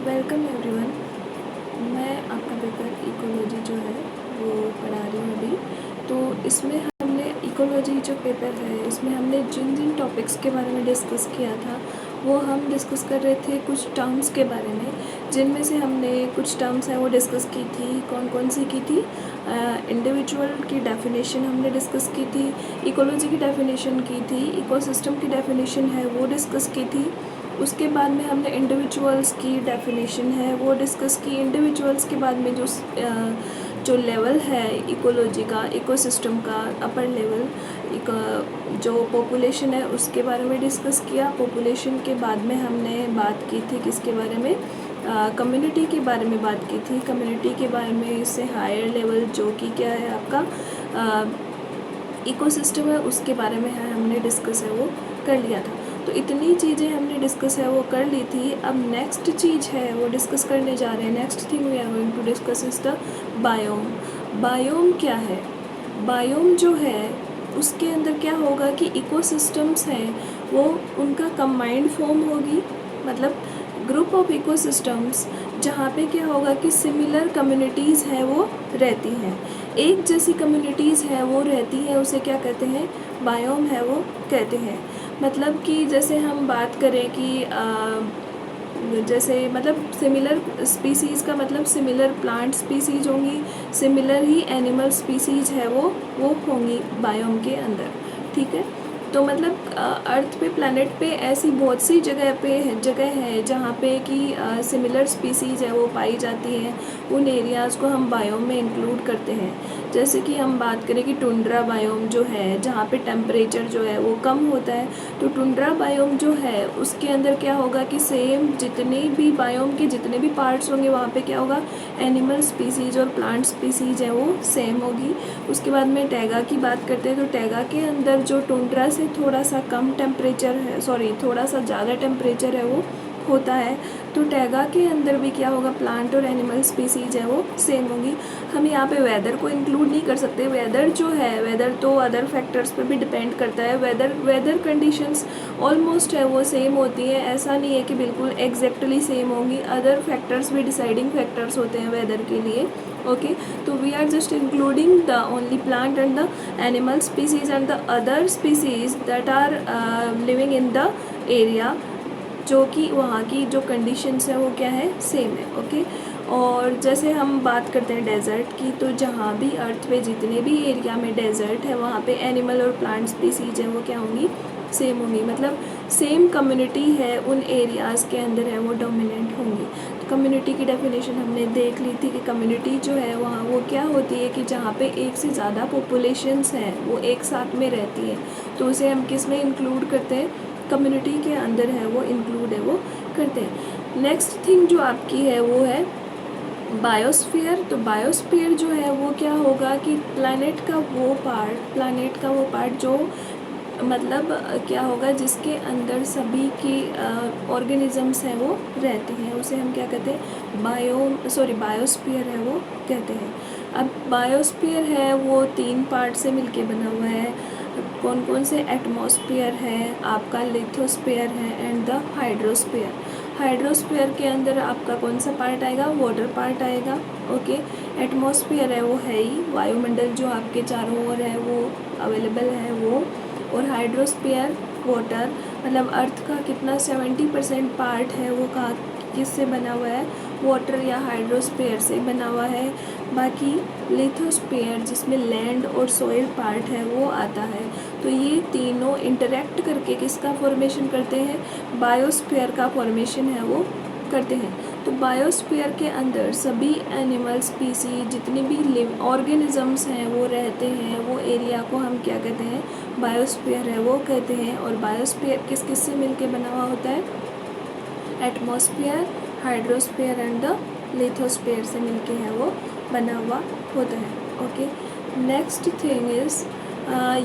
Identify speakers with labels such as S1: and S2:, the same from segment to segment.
S1: Welcome everyone. मैं आपका paper ecology जो है वो पढ़ा रही हूँ अभी। तो इसमें हमने इकोलॉजी जो पेपर है इसमें हमने जिन जिन टॉपिक्स के बारे में डिस्कस किया था वो हम डिस्कस कर रहे थे कुछ टर्म्स के बारे में, जिनमें से हमने कुछ टर्म्स हैं वो डिस्कस की थी। कौन कौन सी की थी? इंडिविजुअल की डेफिनेशन हमने डिस्कस की थी, इकोलॉजी की डेफिनेशन की थी, इकोसिस्टम की डेफिनेशन है वो डिस्कस की थी। उसके बाद में हमने इंडिविजुअल्स की डेफिनेशन है वो डिस्कस की। इंडिविजुअल्स के बाद में जो लेवल है इकोलॉजी का, इकोसिस्टम का अपर लेवल, जो पॉपुलेशन है उसके बारे में डिस्कस किया। पॉपुलेशन के बाद में हमने बात की थी किसके बारे में? कम्युनिटी के बारे में बात की थी। कम्युनिटी के बारे में इससे हायर लेवल जो कि क्या है आपका इकोसिस्टम है उसके बारे में है हमने डिस्कस है वो कर लिया था। तो इतनी चीज़ें हमने डिस्कस है वो कर ली थी। अब नेक्स्ट चीज़ है वो डिस्कस करने जा रहे हैं। Next thing we are going to discuss is the biome. Biome क्या है? बायोम जो है उसके अंदर क्या होगा कि इकोसिस्टम्स हैं वो उनका कंबाइंड फॉर्म होगी, मतलब ग्रुप ऑफ इकोसिस्टम्स जहाँ पे क्या होगा कि सिमिलर कम्युनिटीज़ हैं वो रहती हैं, एक जैसी कम्युनिटीज़ है वो रहती हैं, उसे क्या कहते हैं? बायोम है वो कहते हैं। मतलब कि जैसे हम बात करें कि जैसे मतलब सिमिलर स्पीसीज़ का मतलब सिमिलर प्लांट स्पीसीज होंगी, सिमिलर ही एनिमल स्पीसीज है वो होंगी बायोम के अंदर, ठीक है। तो मतलब अर्थ पे, प्लैनेट पे ऐसी बहुत सी जगह है जहाँ पे कि सिमिलर स्पीसीज़ है वो पाई जाती हैं। उन एरियाज़ को हम बायोम में इंक्लूड करते हैं। जैसे कि हम बात करें कि टुंड्रा बायोम जो है जहाँ पे टेम्परेचर जो है वो कम होता है, तो टुंड्रा बायोम जो है उसके अंदर क्या होगा कि सेम जितने भी बायोम के जितने भी पार्ट्स होंगे वहाँ पे क्या होगा, एनिमल स्पीसीज़ और प्लांट स्पीसीज़ है वो सेम होगी। उसके बाद में टैगा की बात करते हैं, तो टैगा के अंदर जो टुंड्रा से थोड़ा सा कम टेम्परेचर है, थोड़ा सा ज़्यादा टेम्परेचर है वो होता है, तो टैगा के अंदर भी क्या होगा, प्लांट और एनिमल स्पीसीज़ है वो सेम होगी। हम यहाँ पे वेदर को इंक्लूड नहीं कर सकते। वेदर जो है, वेदर तो अदर फैक्टर्स पे भी डिपेंड करता है। वेदर कंडीशंस ऑलमोस्ट है वो सेम होती हैं, ऐसा नहीं है कि बिल्कुल एग्जैक्टली सेम होंगी। अदर फैक्टर्स भी डिसाइडिंग फैक्टर्स होते हैं वेदर के लिए, ओके। तो we are just including the only plant and the animal species and the other species that are living in the area, जो कि वहाँ की जो कंडीशंस है वो क्या है, सेम है, ओके। और जैसे हम बात करते हैं डेजर्ट की, तो जहाँ भी अर्थ पे जितने भी एरिया में डेजर्ट है वहाँ पे एनिमल और प्लांट स्पीसीज है वो क्या होंगी, सेम होंगी। मतलब सेम कम्युनिटी है उन एरियाज़ के अंदर है वो डोमिनेंट होंगी। तो कम्युनिटी की डेफिनेशन हमने देख ली थी कि कम्युनिटी जो है वहाँ वो क्या होती है कि जहाँ पे एक से ज़्यादा पॉपुलेशंस हैं वो एक साथ में रहती हैं, तो उसे हम किस में इंक्लूड करते हैं, कम्युनिटी के अंदर है वो इंक्लूड है वो करते हैं। नेक्स्ट थिंग जो आपकी है वो है बायोस्फीयर। तो बायोस्फीयर जो है वो क्या होगा कि प्लैनेट का वो पार्ट जो मतलब क्या होगा जिसके अंदर सभी की ऑर्गेनिजम्स हैं वो रहते हैं, उसे हम क्या कहते हैं, बायोस्फीयर है वो कहते हैं। अब बायोस्फीयर है वो 3 पार्ट से मिलके बना हुआ है। कौन कौन से? एटमॉस्फेयर है आपका, लिथोस्फीयर है एंड द हाइड्रोस्फीयर। हाइड्रोस्फीयर के अंदर आपका कौन सा पार्ट आएगा, वाटर पार्ट आएगा, ओके। एटमॉस्फेयर है वो है ही वायुमंडल जो आपके चारों ओर है वो अवेलेबल है वो, और हाइड्रोस्फीयर वाटर, मतलब अर्थ का कितना 70% पार्ट है वो कहाँ किससे बना हुआ है, वाटर या हाइड्रोस्फीयर से बना हुआ है। बाकी लिथोस्फीयर जिसमें लैंड और सॉइल पार्ट है वो आता है। तो ये तीनों इंटरेक्ट करके किसका फॉर्मेशन करते हैं, बायोस्फीयर का फॉर्मेशन है वो करते हैं। तो बायोस्फीयर के अंदर सभी एनिमल स्पीसीज जितनी भी लिव ऑर्गेनिजम्स हैं वो रहते हैं, वो एरिया को हम क्या कहते हैं, बायोस्फीयर है वो कहते हैं। और बायोस्फीयर किस किस से मिलके बना हुआ होता है, atmosphere, hydrosphere and the lithosphere से मिलके है वो बना हुआ होता है, ओके। नेक्स्ट थिंग इज़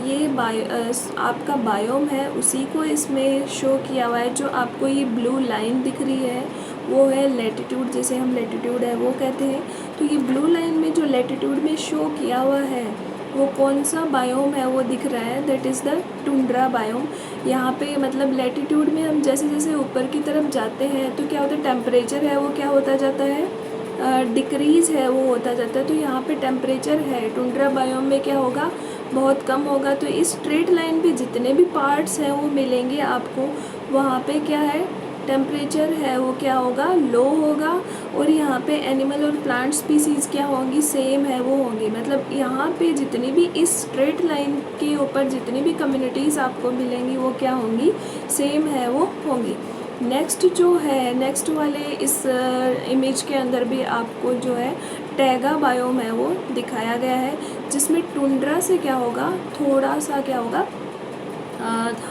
S1: ये आपका बायोम है उसी को इसमें शो किया हुआ है। जो आपको ये ब्लू लाइन दिख रही है वो है लैटिट्यूड, जिसे हम लैटिट्यूड है वो कहते हैं। तो ये ब्लू लाइन में जो लैटिट्यूड में शो किया हुआ है वो कौन सा बायोम है वो दिख रहा है, that is the tundra biome. यहाँ पे मतलब लैटिट्यूड में हम जैसे जैसे ऊपर की तरफ जाते हैं तो क्या होता है, टेम्परेचर है वो क्या होता जाता है, डिक्रीज़ है वो होता जाता है। तो यहाँ पे टेम्परेचर है टुंड्रा बायोम में क्या होगा, बहुत कम होगा। तो इस स्ट्रेट लाइन पे जितने भी पार्ट्स हैं वो मिलेंगे आपको, वहाँ पे क्या है, टेम्परेचर है वो क्या होगा, लो होगा। और यहाँ पे एनिमल और प्लांट स्पीसीज़ क्या होंगी, सेम है वो होंगी। मतलब यहाँ पे जितनी भी इस स्ट्रेट लाइन के ऊपर जितनी भी कम्युनिटीज़ आपको मिलेंगी वो क्या होंगी, सेम है वो होंगी। नेक्स्ट जो है, नेक्स्ट वाले इस इमेज के अंदर भी आपको जो है टैगा बायोम है वो दिखाया गया है, जिसमें टुंड्रा से क्या होगा, थोड़ा सा क्या होगा,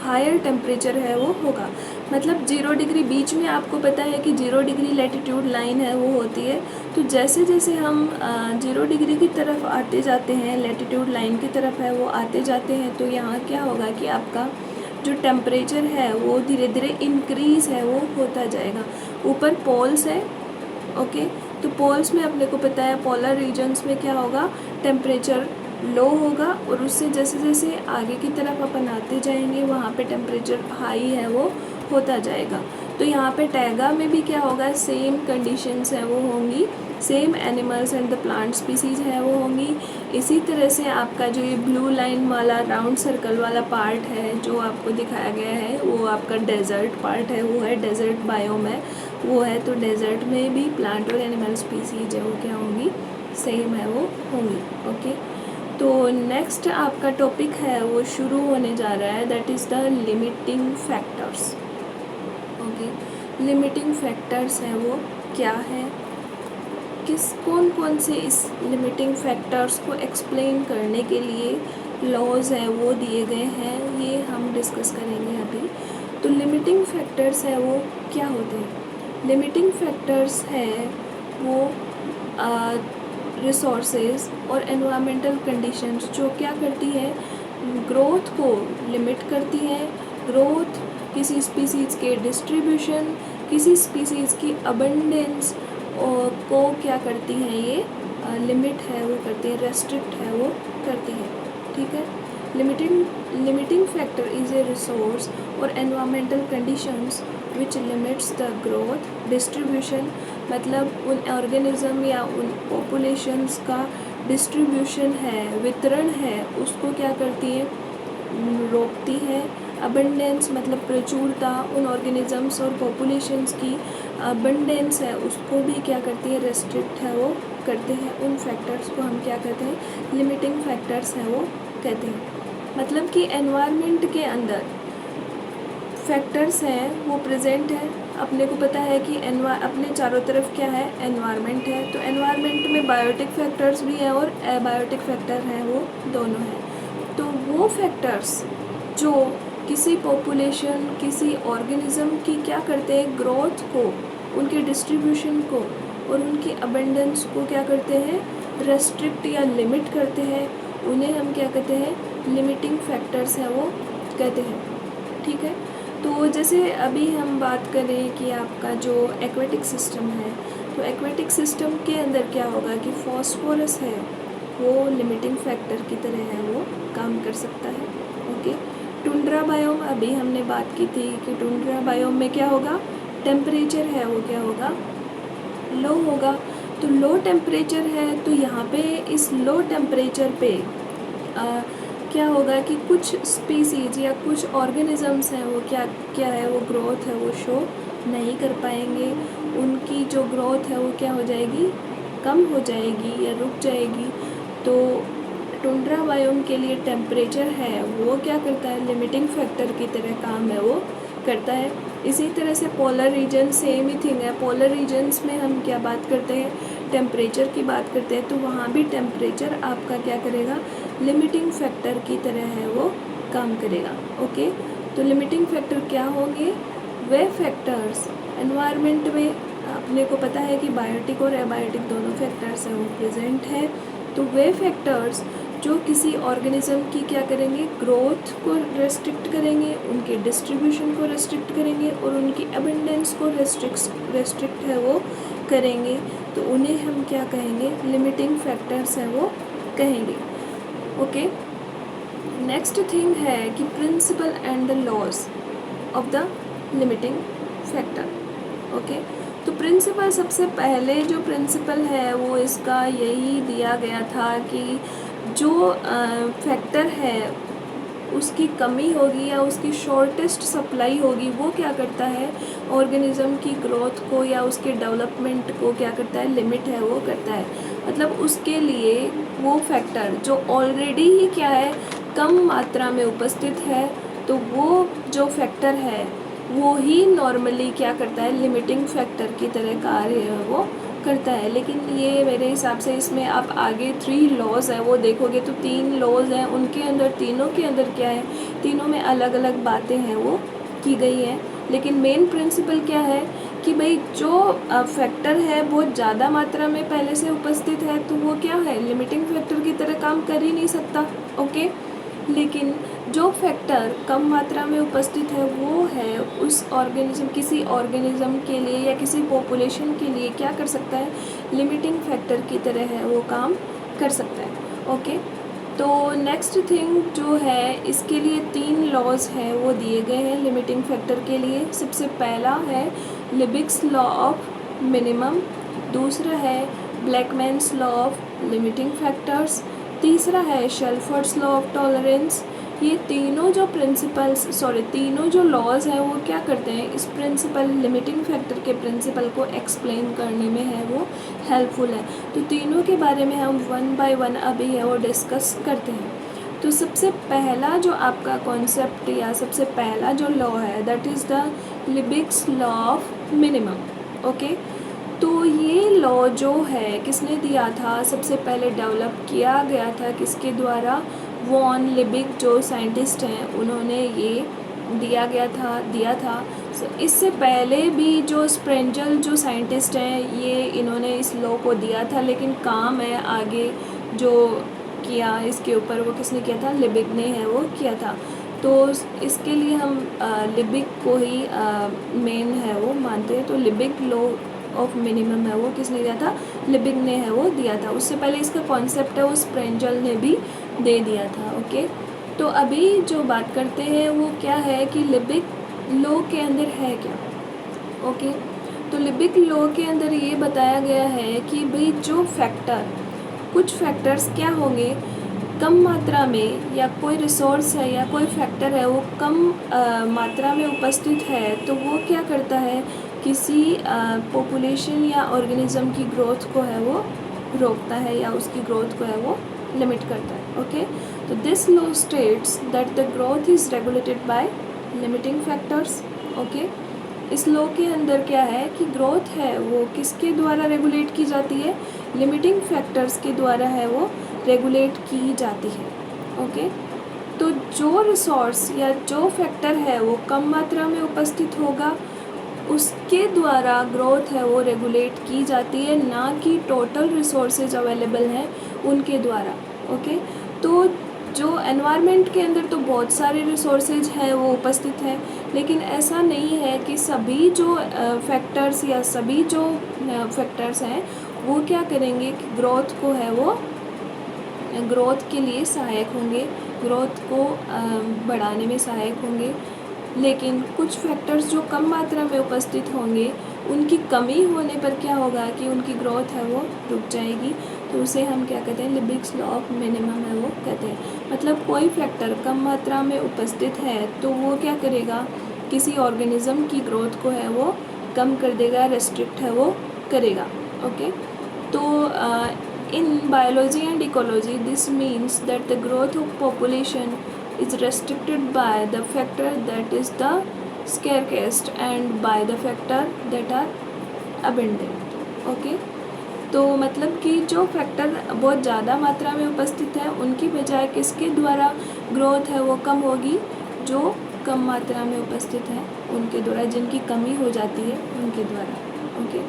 S1: हायर टेम्परेचर है वो होगा। मतलब 0 डिग्री, बीच में आपको पता है कि 0 डिग्री लैटिट्यूड लाइन है वो होती है। तो जैसे जैसे हम 0 डिग्री की तरफ आते जाते हैं, लैटिट्यूड लाइन की तरफ है वो आते जाते हैं, तो यहाँ क्या होगा कि आपका जो टेम्परेचर है वो धीरे धीरे इंक्रीज़ है वो होता जाएगा। ऊपर पोल्स है, ओके, तो पोल्स में अपने को पता है पोलर रीजन्स में क्या होगा, टेम्परेचर लो होगा, और उससे जैसे जैसे आगे की तरफ अपन आते जाएंगे वहाँ पे टेम्परेचर हाई है वो होता जाएगा। तो यहाँ पे टैगा में भी क्या होगा, सेम कंडीशंस है वो होंगी, same animals and the plant species है वो होंगी। इसी तरह से आपका जो ये ब्लू लाइन वाला राउंड सर्कल वाला पार्ट है जो आपको दिखाया गया है वो आपका डेजर्ट पार्ट है, वो है डेजर्ट बायोम है वो है। तो डेजर्ट में भी प्लांट और एनिमल स्पीसीज है वो क्या होंगी, सेम है वो होंगी, ओके। तो नेक्स्ट आपका टॉपिक है वो शुरू होने जा रहा है, that is the limiting factors, okay. Limiting factors हैं वो क्या है, कौन कौन से इस लिमिटिंग फैक्टर्स को एक्सप्लेन करने के लिए लॉज है वो दिए गए हैं, ये हम डिस्कस करेंगे अभी। तो लिमिटिंग फैक्टर्स है वो क्या होते हैं, लिमिटिंग फैक्टर्स है वो रिसोर्सेज और एनवायरमेंटल कंडीशंस जो क्या करती है, ग्रोथ को लिमिट करती है। ग्रोथ, किसी स्पीसीज़ के डिस्ट्रीब्यूशन, किसी स्पीसीज़ की अबंडेंस को क्या करती हैं ये, लिमिट है वो करती है, रेस्ट्रिक्ट है वो करती है, ठीक है। Limiting factor is a resource और environmental conditions which limits the growth, distribution, मतलब उन ऑर्गेनिज्म या उन पॉपुलेशंस का डिस्ट्रीब्यूशन है, वितरण है, उसको क्या करती है, रोकती है। अबंडेंस मतलब प्रचुरता, उन ऑर्गेनिजम्स और पॉपुलेशंस की अबंडेंस है उसको भी क्या करती है, रेस्ट्रिक्ट है वो करते हैं। उन फैक्टर्स को हम क्या कहते हैं, लिमिटिंग फैक्टर्स हैं वो कहते हैं। मतलब कि एनवायरनमेंट के अंदर फैक्टर्स हैं वो प्रेजेंट है, अपने को पता है कि अपने चारों तरफ क्या है, एनवायरनमेंट है। तो एनवायरनमेंट में बायोटिक फैक्टर्स भी हैं और एबायोटिक फैक्टर हैं, वो दोनों हैं। तो वो फैक्टर्स जो किसी पॉपुलेशन, किसी ऑर्गेनिज्म की क्या करते हैं, ग्रोथ को, उनके डिस्ट्रीब्यूशन को और उनकी अबंडेंस को क्या करते हैं, रेस्ट्रिक्ट या लिमिट करते हैं, उन्हें हम क्या कहते हैं, लिमिटिंग फैक्टर्स हैं वो कहते हैं, ठीक है। तो जैसे अभी हम बात करें कि आपका जो एक्वेटिक सिस्टम है, तो एक्वेटिक सिस्टम के अंदर क्या होगा कि फॉस्फोरस है वो लिमिटिंग फैक्टर की तरह है वो काम कर सकता है, ओके। टुंड्रा बायोम, अभी हमने बात की थी कि टुंड्रा बायोम में क्या होगा, टेम्परेचर है वो क्या होगा, लो होगा। तो लो टेम्परेचर है तो यहाँ पे इस लो टेम्परेचर पे क्या होगा कि कुछ स्पीसीज या कुछ ऑर्गेनिजम्स हैं वो क्या है, वो ग्रोथ है वो शो नहीं कर पाएंगे, उनकी जो ग्रोथ है वो क्या हो जाएगी, कम हो जाएगी या रुक जाएगी। तो टुंड्रा बायोम के लिए टेम्परेचर है वो क्या करता है, लिमिटिंग फैक्टर की तरह काम है वो करता है। इसी तरह से पोलर रीजन सेम ही थिंग है, पोलर रीजन्स में हम क्या बात करते हैं, टेम्परेचर की बात करते हैं, तो वहाँ भी टेम्परेचर आपका क्या करेगा, लिमिटिंग फैक्टर की तरह है वो काम करेगा, ओके। तो लिमिटिंग फैक्टर क्या होंगे, वे फैक्टर्स एनवायरनमेंट में अपने को पता है कि बायोटिक और एबायोटिक दोनों फैक्टर्स हैं वो प्रेजेंट है। तो वे फैक्टर्स जो किसी ऑर्गेनिज्म की क्या करेंगे, ग्रोथ को रेस्ट्रिक्ट करेंगे, उनके डिस्ट्रीब्यूशन को रेस्ट्रिक्ट करेंगे और उनकी अबंडेंस को रेस्ट्रिक्ट है वो करेंगे, तो उन्हें हम क्या कहेंगे, लिमिटिंग फैक्टर्स हैं वो कहेंगे। ओके। नेक्स्ट थिंग है कि principle and the laws of the limiting factor. Okay, तो प्रिंसिपल, सबसे पहले जो प्रिंसिपल है वो इसका यही दिया गया था कि जो फैक्टर है उसकी कमी होगी या उसकी शॉर्टेस्ट सप्लाई होगी, वो क्या करता है, ऑर्गेनिज्म की ग्रोथ को या उसके डेवलपमेंट को क्या करता है, लिमिट है वो करता है। मतलब उसके लिए वो फैक्टर जो ऑलरेडी ही क्या है, कम मात्रा में उपस्थित है, तो वो जो फैक्टर है वो ही नॉर्मली क्या करता है, लिमिटिंग फैक्टर की तरह कार्य वो करता है। लेकिन ये मेरे हिसाब से इसमें आप आगे 3 लॉज है वो देखोगे तो 3 लॉज हैं, उनके अंदर तीनों के अंदर क्या है, तीनों में अलग अलग बातें हैं वो की गई हैं। लेकिन मेन प्रिंसिपल क्या है कि भाई जो फैक्टर है बहुत ज़्यादा मात्रा में पहले से उपस्थित है तो वो क्या है, लिमिटिंग फैक्टर की तरह काम कर ही नहीं सकता। ओके, लेकिन जो फैक्टर कम मात्रा में उपस्थित है वो है उस ऑर्गेनिज्म, किसी ऑर्गेनिज्म के लिए या किसी पॉपुलेशन के लिए क्या कर सकता है, लिमिटिंग फैक्टर की तरह है वो काम कर सकता है। ओके, तो नेक्स्ट थिंग जो है, इसके लिए 3 लॉज हैं वो दिए गए हैं लिमिटिंग फैक्टर के लिए। सबसे पहला है लिबिक्स लॉ ऑफ मिनिमम, दूसरा है Blackman's law of limiting factors, तीसरा है शेल्फर्ड्स लॉ ऑफ टॉलरेंस। ये तीनों जो तीनों जो लॉज हैं वो क्या करते हैं, इस प्रिंसिपल, लिमिटिंग फैक्टर के प्रिंसिपल को एक्सप्लेन करने में है वो हेल्पफुल है। तो तीनों के बारे में हम 1 बाय 1 अभी है वो डिस्कस करते हैं। तो सबसे पहला जो आपका कॉन्सेप्ट या सबसे पहला जो लॉ है, that is the Liebig's law of minimum. Okay, तो ये लॉ जो है किसने दिया था, सबसे पहले डेवलप किया गया था किसके द्वारा, वॉन लिबिक जो साइंटिस्ट हैं उन्होंने ये दिया था। इससे पहले भी जो स्प्रेंजल जो साइंटिस्ट हैं ये इन्होंने इस लॉ को दिया था, लेकिन काम है आगे जो किया इसके ऊपर वो किसने किया था, लिबिक ने है वो किया था। तो इसके लिए हम लिबिक को ही मेन है वो मानते हैं। तो लिबिक लॉ ऑफ मिनिमम है वो किसने दिया था, लिबिक ने है वो दिया था। उससे पहले इसका कॉन्सेप्ट है वो स्प्रेंजल ने भी दे दिया था। ओके, तो अभी जो बात करते हैं वो क्या है कि लिबिक लॉ के अंदर है क्या। ओके, तो लिबिक लॉ के अंदर ये बताया गया है कि भाई जो फैक्टर, कुछ फैक्टर्स क्या होंगे कम मात्रा में, या कोई रिसोर्स है या कोई फैक्टर है वो कम मात्रा में उपस्थित है, तो वो क्या करता है, किसी पॉपुलेशन या ऑर्गेनिज्म की ग्रोथ को है वो रोकता है या उसकी ग्रोथ को है वो लिमिट करता है। ओके, तो this law states that the growth is regulated by limiting factors. Okay, इस लॉ के अंदर क्या है कि ग्रोथ है वो किसके द्वारा रेगुलेट की जाती है, लिमिटिंग फैक्टर्स के द्वारा है वो रेगुलेट की जाती है। ओके, तो जो रिसोर्स या जो फैक्टर है वो कम मात्रा में उपस्थित होगा उसके द्वारा ग्रोथ है वो रेगुलेट की जाती है, ना कि टोटल रिसोर्सेज अवेलेबल हैं उनके द्वारा। ओके, तो जो एनवायरनमेंट के अंदर तो बहुत सारे रिसोर्सेज हैं वो उपस्थित हैं, लेकिन ऐसा नहीं है कि सभी जो फैक्टर्स या सभी जो फैक्टर्स हैं वो क्या करेंगे कि ग्रोथ को है वो, ग्रोथ के लिए सहायक होंगे, ग्रोथ को बढ़ाने में सहायक होंगे। लेकिन कुछ फैक्टर्स जो कम मात्रा में उपस्थित होंगे उनकी कमी होने पर क्या होगा कि उनकी ग्रोथ है वो रुक जाएगी। तो उसे हम क्या कहते हैं, लिबिक्स लॉ ऑफ मिनिमम है वो कहते हैं। मतलब कोई फैक्टर कम मात्रा में उपस्थित है तो वो क्या करेगा, किसी ऑर्गेनिज्म की ग्रोथ को है वो कम कर देगा, रेस्ट्रिक्ट है वो करेगा। ओके, तो in biology and ecology this means that the growth of population is restricted by the factor that is the scarcest and by the factor that are abundant. Okay, तो मतलब कि जो फैक्टर बहुत ज़्यादा मात्रा में उपस्थित है उनकी बजाय किसके द्वारा ग्रोथ है वो कम होगी, जो कम मात्रा में उपस्थित है उनके द्वारा, जिनकी कमी हो जाती है उनके द्वारा। ओके,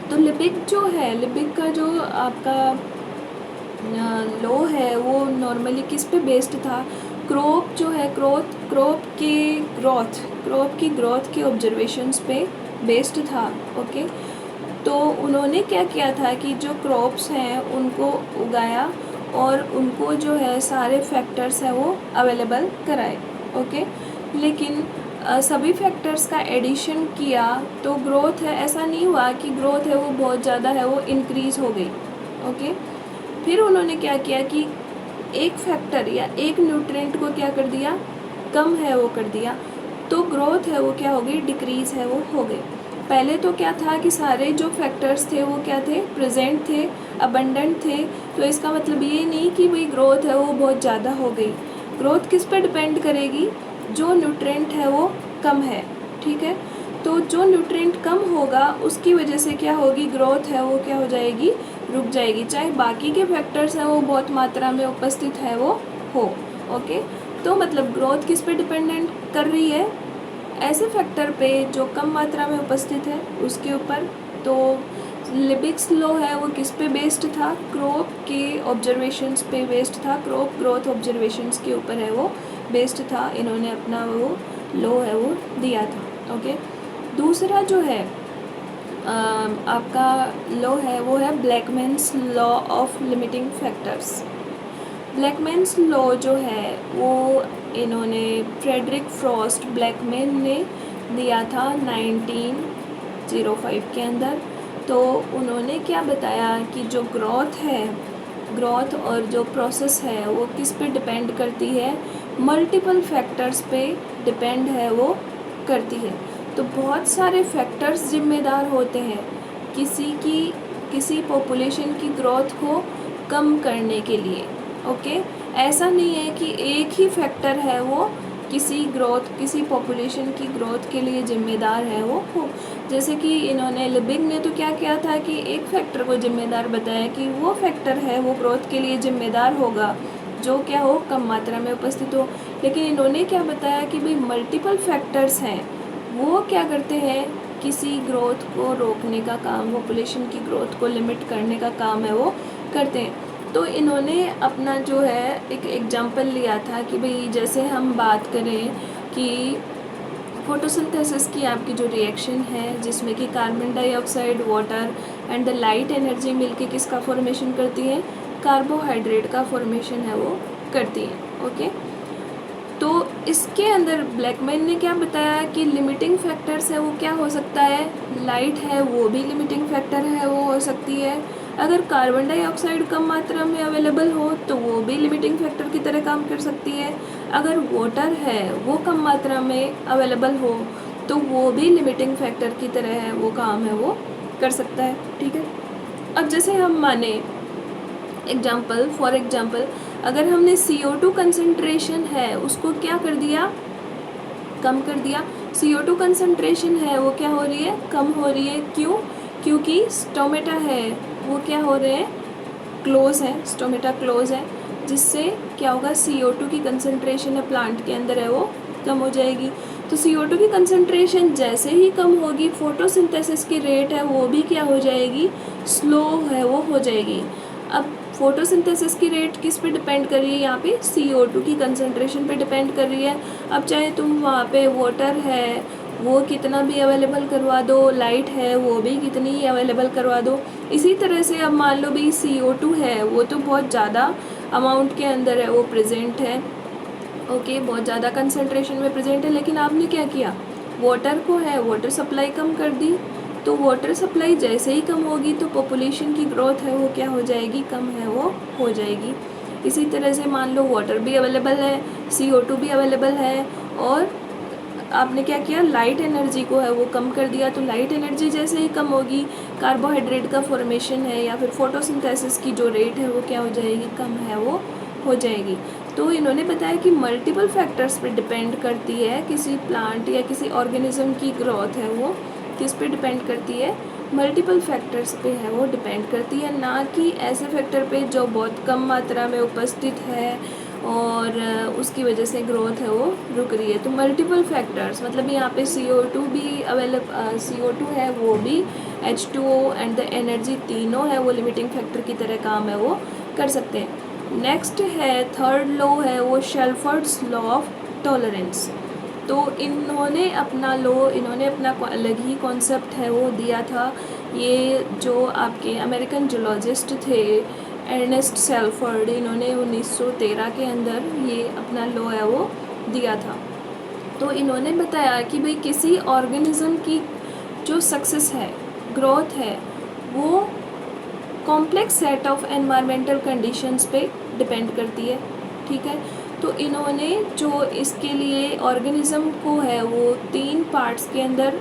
S1: तो लिबिक जो है, लिबिक का जो आपका लॉ है वो नॉर्मली किस पे बेस्ड था, क्रॉप जो है, क्रॉप की ग्रोथ के ऑब्जर्वेशंस पे बेस्ड था। ओके, तो उन्होंने क्या किया था कि जो क्रॉप्स हैं उनको उगाया और उनको जो है सारे फैक्टर्स हैं वो अवेलेबल कराए। ओके, लेकिन सभी फैक्टर्स का एडिशन किया तो ग्रोथ है, ऐसा नहीं हुआ कि ग्रोथ है वो बहुत ज़्यादा है वो इंक्रीज़ हो गई। ओके, फिर उन्होंने क्या किया कि एक फैक्टर या एक न्यूट्रिएंट को क्या कर दिया, कम है वो कर दिया, तो ग्रोथ है वो क्या हो गई, डिक्रीज़ है वो हो गई। पहले तो क्या था कि सारे जो फैक्टर्स थे वो क्या थे, प्रेजेंट थे, अबंडेंट थे, तो इसका मतलब ये नहीं कि भाई ग्रोथ है वो बहुत ज़्यादा हो गई। ग्रोथ किस पे डिपेंड करेगी, जो न्यूट्रिएंट है वो कम है। ठीक है, तो जो न्यूट्रिएंट कम होगा उसकी वजह से क्या होगी, ग्रोथ है वो क्या हो जाएगी, रुक जाएगी, चाहे बाकी के फैक्टर्स हैं वो बहुत मात्रा में उपस्थित है वो हो। ओके, तो मतलब ग्रोथ किस पे डिपेंडेंट कर रही है, ऐसे फैक्टर पे जो कम मात्रा में उपस्थित है उसके ऊपर। तो लिबिग्स लॉ है वो किस पे बेस्ड था, क्रॉप के ऑब्जर्वेशंस पे बेस्ड था, क्रॉप ग्रोथ ऑब्जर्वेशंस के ऊपर है वो बेस्ड था। इन्होंने अपना वो लॉ है वो दिया था। ओके, दूसरा जो है आपका लॉ है वो है Blackman's law of limiting factors. Blackman's law जो है वो इन्होंने फ्रेडरिक फ्रॉस्ट ब्लैकमैन ने दिया था 1905 के अंदर। तो उन्होंने क्या बताया कि जो ग्रोथ है, ग्रोथ और जो प्रोसेस है वो किस पे डिपेंड करती है, मल्टीपल फैक्टर्स पे डिपेंड है वो करती है। तो बहुत सारे फैक्टर्स जिम्मेदार होते हैं किसी पॉपुलेशन की ग्रोथ को कम करने के लिए। ओके, ऐसा नहीं है कि एक ही फैक्टर है वो किसी पॉपुलेशन की ग्रोथ के लिए जिम्मेदार है वो हो। जैसे कि इन्होंने लिबिग ने तो क्या किया था कि एक फैक्टर को जिम्मेदार बताया कि वो फैक्टर है वो ग्रोथ के लिए जिम्मेदार होगा जो क्या हो, कम मात्रा में उपस्थित हो। लेकिन इन्होंने क्या बताया कि भाई मल्टीपल फैक्टर्स हैं वो क्या करते हैं, किसी ग्रोथ को रोकने का काम, पॉपुलेशन की ग्रोथ को लिमिट करने का काम है वो करते हैं। तो इन्होंने अपना जो है एक एग्जांपल लिया था कि भाई जैसे हम बात करें कि फोटोसिंथेसिस की आपकी जो रिएक्शन है जिसमें कि carbon dioxide, water and the light energy मिलके किसका फॉर्मेशन करती है, कार्बोहाइड्रेट का फॉर्मेशन है वो करती है। ओके, तो इसके अंदर ब्लैकमैन ने क्या बताया कि लिमिटिंग फैक्टर्स है वो क्या हो सकता है, लाइट है वो भी लिमिटिंग फैक्टर है वो हो सकती है। अगर कार्बन डाइऑक्साइड कम मात्रा में अवेलेबल हो तो वो भी लिमिटिंग फैक्टर की तरह काम कर सकती है। अगर वाटर है वो कम मात्रा में अवेलेबल हो तो वो भी लिमिटिंग फैक्टर की तरह है वो काम है वो कर सकता है। ठीक है, अब जैसे हम माने फॉर एग्जाम्पल अगर हमने CO2 कंसंट्रेशन है उसको क्या कर दिया, कम कर दिया, CO2 कंसंट्रेशन है वो क्या हो रही है, कम हो रही है। क्यों, क्योंकि स्टोमेटा है वो क्या हो रहे हैं, क्लोज है, स्टोमेटा क्लोज है, जिससे क्या होगा, CO2 की कंसंट्रेशन है प्लांट के अंदर है वो कम हो जाएगी। तो CO2 की कंसंट्रेशन जैसे ही कम होगी फोटोसिंथेसिस की रेट है वो भी क्या हो जाएगी, स्लो है वो हो जाएगी। अब फोटोसिंथेसिस की रेट किस पे डिपेंड कर रही है, यहाँ पे CO2 की कंसंट्रेशन पे डिपेंड कर रही है। अब चाहे तुम वहाँ पे वाटर है वो कितना भी अवेलेबल करवा दो, लाइट है वो भी कितनी ही अवेलेबल करवा दो, इसी तरह से अब मान लो भाई CO2 है वो तो बहुत ज़्यादा अमाउंट के अंदर है वो प्रेजेंट है। ओके, बहुत ज़्यादा कंसंट्रेशन में प्रेजेंट है, लेकिन आपने क्या किया, वाटर को है वाटर सप्लाई कम कर दी। तो वाटर सप्लाई जैसे ही कम होगी तो पॉपुलेशन की ग्रोथ है वो क्या हो जाएगी, कम है वो हो जाएगी। इसी तरह से मान लो वाटर भी अवेलेबल है, CO2 भी अवेलेबल है, और आपने क्या किया, लाइट एनर्जी को है वो कम कर दिया। तो लाइट एनर्जी जैसे ही कम होगी कार्बोहाइड्रेट का फॉर्मेशन है या फिर फोटोसिंथेसिस की जो रेट है वो क्या हो जाएगी, कम है वो हो जाएगी। तो इन्होंने बताया कि मल्टीपल फैक्टर्स पे डिपेंड करती है किसी प्लांट या किसी ऑर्गेनिज्म की ग्रोथ है वो किस पे डिपेंड करती है, मल्टीपल फैक्टर्स पे है वो डिपेंड करती है, ना कि ऐसे फैक्टर पे जो बहुत कम मात्रा में उपस्थित है और उसकी वजह से ग्रोथ है वो रुक रही है। तो मल्टीपल फैक्टर्स मतलब यहाँ पे CO2 भी CO2 है वो भी, H2O एंड द एनर्जी तीनों है वो लिमिटिंग फैक्टर की तरह काम है वो कर सकते हैं। नेक्स्ट है थर्ड लॉ है वो शेल्फर्ड्स लॉ ऑफ टॉलरेंस। तो इन्होंने अपना अलग ही कॉन्सेप्ट है वो दिया था। ये जो आपके अमेरिकन जूलॉजिस्ट थे अर्नेस्ट शेल्फर्ड, इन्होंने 1913 के अंदर ये अपना लॉ है वो दिया था। तो इन्होंने बताया कि भाई किसी ऑर्गेनिज्म की जो सक्सेस है, ग्रोथ है, वो complex set of environmental conditions पे डिपेंड करती है। ठीक है, तो इन्होंने जो इसके लिए ऑर्गेनिज्म को है वो 3 पार्ट्स के अंदर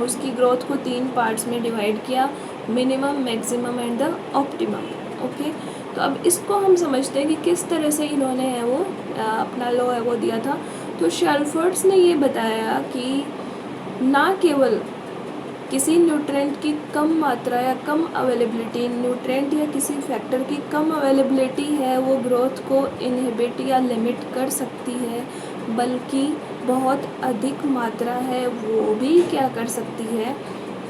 S1: उसकी ग्रोथ को 3 पार्ट्स में डिवाइड किया, minimum, maximum and the optimum. Okay, तो अब इसको हम समझते हैं कि किस तरह से इन्होंने है वो अपना लॉ है वो दिया था। तो शेल्फर्ड्स ने ये बताया कि ना केवल किसी न्यूट्रेंट की कम मात्रा या कम अवेलेबिलिटी, न्यूट्रेंट या किसी फैक्टर की कम अवेलेबिलिटी है वो ग्रोथ को इनहिबिट या लिमिट कर सकती है, बल्कि बहुत अधिक मात्रा है वो भी क्या कर सकती है,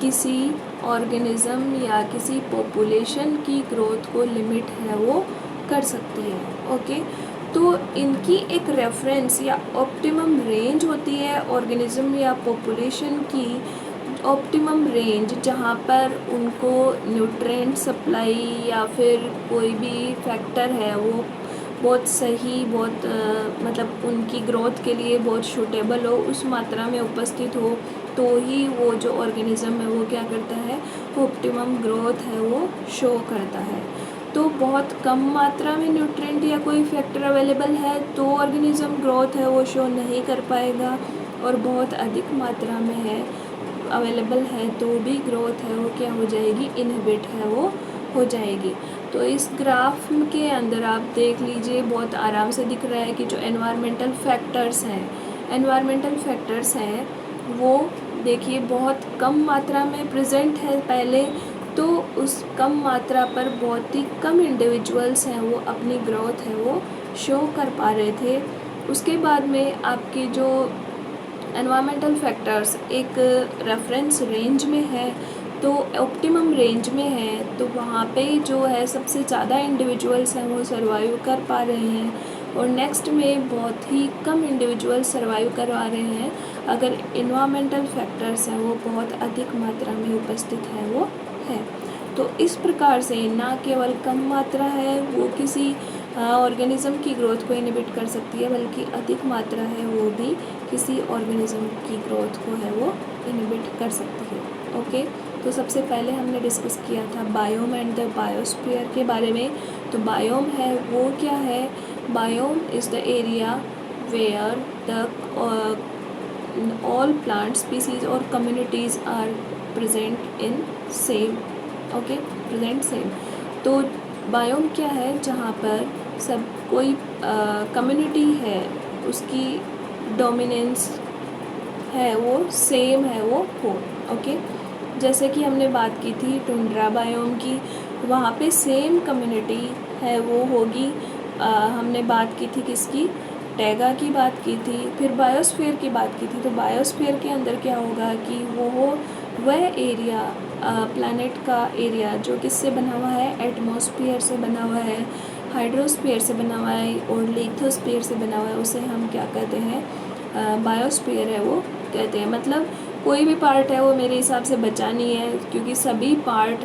S1: किसी ऑर्गेनिज्म या किसी पॉपुलेशन की ग्रोथ को लिमिट है वो कर सकती है। ओके, तो इनकी एक रेफरेंस या ऑप्टिमम रेंज होती है ऑर्गेनिज्म या पॉपुलेशन की, ऑप्टिमम रेंज जहाँ पर उनको न्यूट्रिएंट सप्लाई या फिर कोई भी फैक्टर है वो बहुत सही, बहुत मतलब उनकी ग्रोथ के लिए बहुत सूटेबल हो, उस मात्रा में उपस्थित हो, तो ही वो जो ऑर्गेनिज्म है वो क्या करता है, ऑप्टिमम ग्रोथ है वो शो करता है। तो बहुत कम मात्रा में न्यूट्रिएंट या कोई फैक्टर अवेलेबल है तो ऑर्गेनिज्म ग्रोथ है वो शो नहीं कर पाएगा, और बहुत अधिक मात्रा में है अवेलेबल है तो भी ग्रोथ है वो क्या हो जाएगी, इनहिबिट है वो हो जाएगी। तो इस ग्राफ के अंदर आप देख लीजिए, बहुत आराम से दिख रहा है कि जो एनवायरमेंटल फैक्टर्स हैं वो देखिए बहुत कम मात्रा में प्रेजेंट है पहले, तो उस कम मात्रा पर बहुत ही कम इंडिविजुअल्स हैं वो अपनी ग्रोथ है वो शो कर पा रहे थे। उसके बाद में आपके जो एनवायरमेंटल फैक्टर्स एक रेफरेंस रेंज में है, तो ऑप्टिमम रेंज में है, तो वहाँ पे जो है सबसे ज़्यादा इंडिविजुअल्स हैं वो सर्वाइव कर पा रहे हैं, और नेक्स्ट में बहुत ही कम इंडिविजुअल सर्वाइव करवा रहे हैं अगर एनवायरमेंटल फैक्टर्स हैं वो बहुत अधिक मात्रा में उपस्थित है वो है। तो इस प्रकार से ना केवल कम मात्रा है वो किसी ऑर्गेनिज्म की ग्रोथ को इनहिबिट कर सकती है, बल्कि अधिक मात्रा है वो भी किसी ऑर्गेनिज्म की ग्रोथ को है वो इनहिबिट कर सकती है। ओके, तो सबसे पहले हमने डिस्कस किया था बायोम एंड द बायोस्फीयर के बारे में। तो बायोम है वो क्या है, biome is the area where the all plant species और communities are present in same, okay, present same. तो बायोम क्या है, जहाँ पर सब कोई कम्युनिटी है उसकी डोमिनेंस है वो सेम है वो हो। ओके, जैसे कि हमने बात की थी टुंड्रा बायोम की, वहाँ पे सेम कम्युनिटी है वो होगी। हमने बात की थी किसकी, टैगा की बात की थी, फिर बायोस्फीयर की बात की थी। तो बायोस्फीयर के अंदर क्या होगा कि वह एरिया प्लैनेट का एरिया जो किससे बना हुआ है, एटमॉस्फेयर से बना हुआ है, हाइड्रोस्फीयर से बना हुआ है और लिथोस्फीयर से बना हुआ है, उसे हम क्या कहते हैं, बायोस्फीयर है वो कहते हैं। मतलब कोई भी पार्ट है वो मेरे हिसाब से बचा नहीं है, क्योंकि सभी पार्ट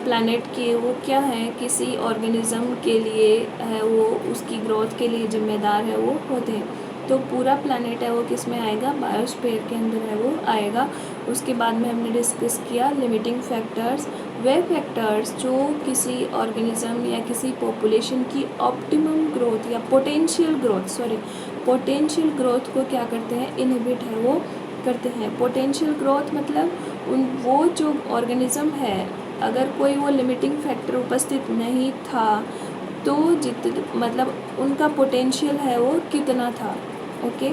S1: प्लैनेट के वो क्या है, किसी ऑर्गेनिज्म के लिए है वो उसकी ग्रोथ के लिए जिम्मेदार है वो होते हैं। तो पूरा प्लैनेट है वो किस में आएगा, बायोस्फीयर के अंदर है वो आएगा। उसके बाद में हमने डिस्कस किया लिमिटिंग फैक्टर्स, वे फैक्टर्स जो किसी ऑर्गेनिज्म या किसी पॉपुलेशन की ऑप्टिमम ग्रोथ या पोटेंशियल ग्रोथ को क्या करते हैं, इनहिबिट है वो करते हैं। पोटेंशियल ग्रोथ मतलब वो जो ऑर्गेनिज्म है, अगर कोई वो लिमिटिंग फैक्टर उपस्थित नहीं था तो मतलब उनका पोटेंशियल है वो कितना था। ओके,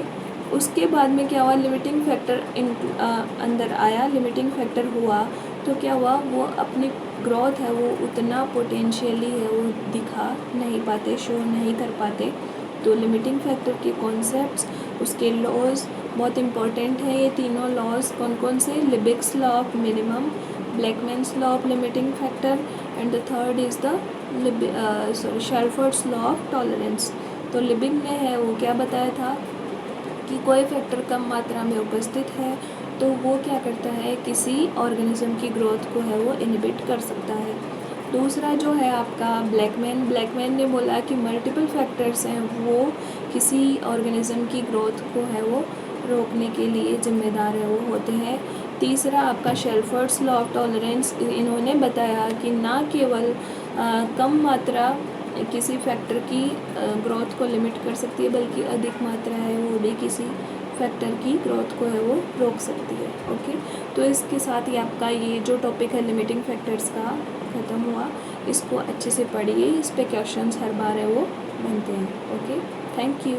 S1: उसके बाद में क्या हुआ, लिमिटिंग फैक्टर अंदर आया, लिमिटिंग फैक्टर हुआ तो क्या हुआ, वो अपनी ग्रोथ है वो उतना पोटेंशियली है वो दिखा नहीं पाते, शो नहीं कर पाते। तो लिमिटिंग फैक्टर के कॉन्सेप्ट्स, उसके लॉज बहुत इंपॉर्टेंट है। ये तीनों लॉज कौन कौन से, Liebig's law of minimum, Blackman's law of limiting factor and the third is the Shelford's law of tolerance. तो लिबिग ने है वो क्या बताया था कि कोई फैक्टर कम मात्रा में उपस्थित है तो वो क्या करता है, किसी ऑर्गेनिज्म की ग्रोथ को है वो इनहिबिट कर सकता है। दूसरा जो है आपका ब्लैकमैन ने बोला कि मल्टीपल फैक्टर्स हैं वो किसी ऑर्गेनिज्म की ग्रोथ को है वो रोकने के लिए जिम्मेदार है वो होते हैं। तीसरा आपका शेल्फर्ड्स लॉ ऑफ टॉलरेंस, इन्होंने बताया कि ना केवल कम मात्रा किसी फैक्टर की ग्रोथ को लिमिट कर सकती है, बल्कि अधिक मात्रा है वो भी किसी फैक्टर की ग्रोथ को है वो रोक सकती है। ओके, तो इसके साथ ही आपका ये जो टॉपिक है लिमिटिंग फैक्टर्स का ख़त्म हुआ। इसको अच्छे से पढ़िए, इस पे क्वेश्चंस हर बार है वो बनते हैं। Okay, thank you.